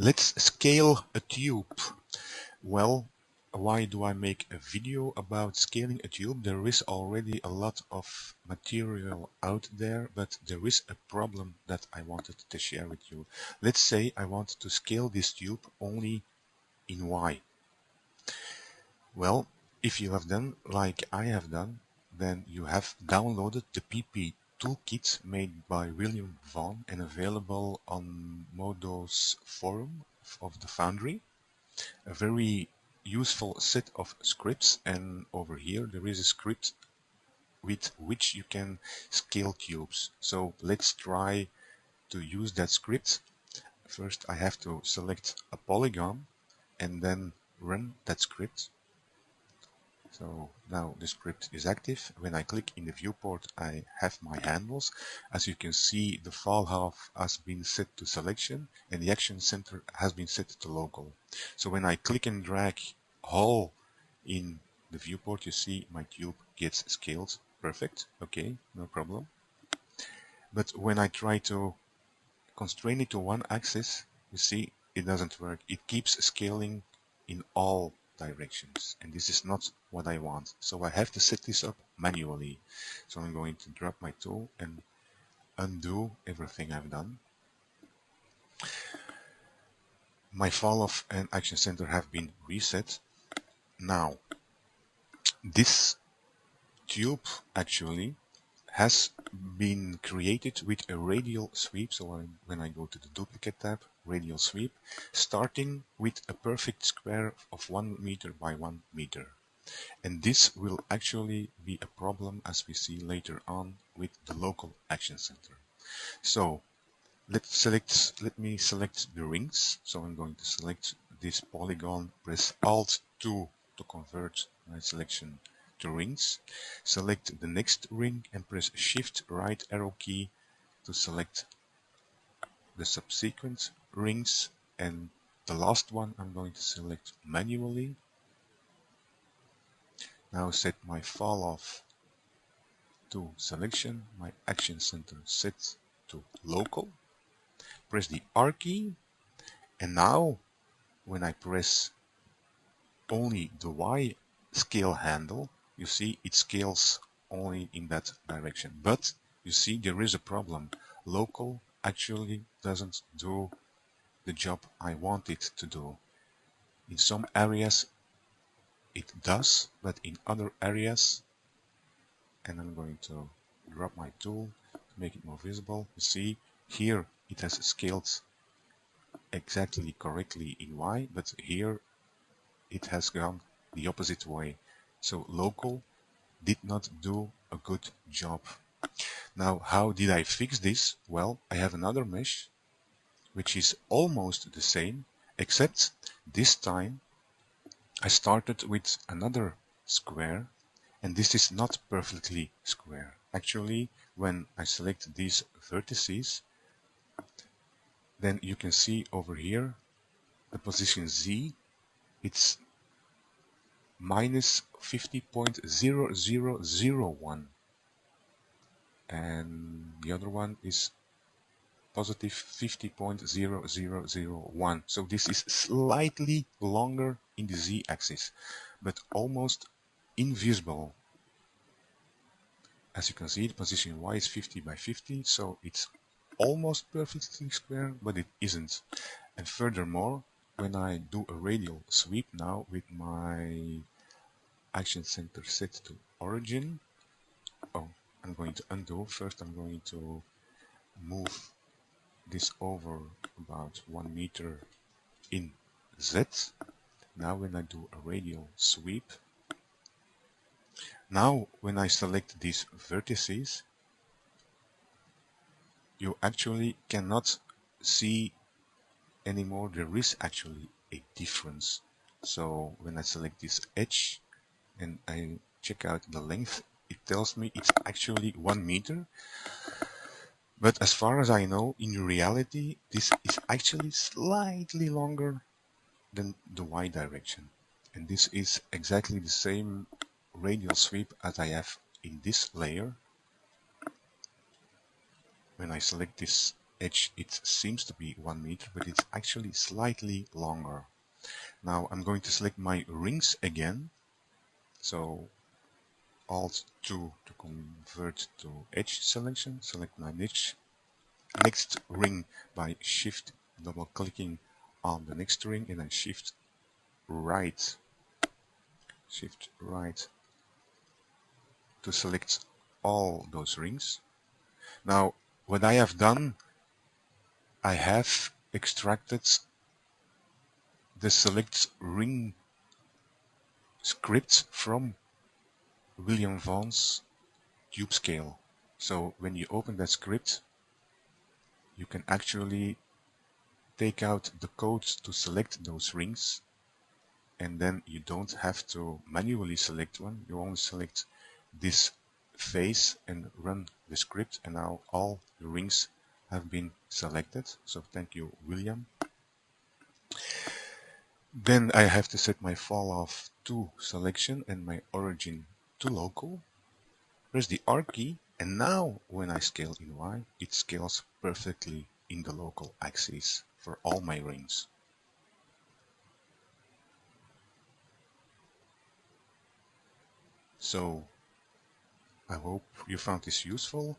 Let's scale a tube. Well, why do I make a video about scaling a tube? There is already a lot of material out there, but there is a problem that I wanted to share with you. Let's say I want to scale this tube only in Y. Well, if you have done like I have done, then you have downloaded the PP toolkit made by William Vaughan and available on Modo's forum of the Foundry. A very useful set of scripts, and over here there is a script with which you can scale cubes. So let's try to use that script. First I have to select a polygon and then run that script. So now the script is active. When I click in the viewport, I have my handles. As you can see, the file half has been set to selection and the action center has been set to local. So when I click and drag all in the viewport, you see my cube gets scaled. Perfect. Okay, no problem. But when I try to constrain it to one axis, you see it doesn't work. It keeps scaling in all directions, and this is not what I want. So I have to set this up manually. So I'm going to drop my tool and undo everything I've done. My fall off and action center have been reset. Now this tube actually has been created with a radial sweep. So when I go to the duplicate tab, radial sweep, starting with a perfect square of 1 meter by 1 meter. And this will actually be a problem, as we see later on, with the local action center. So let me select the rings. So I'm going to select this polygon, press Alt 2 to convert my selection to rings. Select the next ring and press Shift right arrow key to select the subsequent rings, and the last one I'm going to select manually. Now set my fall off to selection, my action center set to local. Press the R key, and now when I press only the Y scale handle, you see it scales only in that direction. But you see there is a problem. Local actually doesn't do the job I want it to do. In some areas it does, but in other areas, and I'm going to drop my tool to make it more visible. You see here it has scaled exactly correctly in Y, but here it has gone the opposite way. So local did not do a good job. Now, how did I fix this? Well, I have another mesh which is almost the same, except this time I started with another square, and this is not perfectly square. Actually, when I select these vertices, then you can see over here the position Z, it's minus 50.0001, and the other one is positive 50.0001. So this is slightly longer in the Z-axis, but almost invisible. As you can see, the position Y is 50 by 50, so it's almost perfectly square, but it isn't. And furthermore, when I do a radial sweep now with my action center set to origin, I'm going to undo. First I'm going to move this over about 1 meter in Z. Now when I do a radial sweep, now when I select these vertices, you actually cannot see anymore. There is actually a difference. So when I select this edge and I check out the length, it tells me it's actually 1 meter. But as far as I know, in reality, this is actually slightly longer than the Y direction. And this is exactly the same radial sweep as I have in this layer. When I select this edge it seems to be 1 meter, but it's actually slightly longer. Now I'm going to select my rings again. So Alt 2 to convert to edge selection. Select my next ring by Shift double clicking on the next ring and then Shift right to select all those rings. Now what I have done, I have extracted the select ring script from William Vaughan's tube scale. So when you open that script, you can actually take out the code to select those rings, and then you don't have to manually select one. You only select this face and run the script, and now all the rings have been selected. So thank you, William. Then I have to set my fall off to selection and my origin to local. Press the R key, and now when I scale in Y, it scales perfectly in the local axis for all my rings. So I hope you found this useful.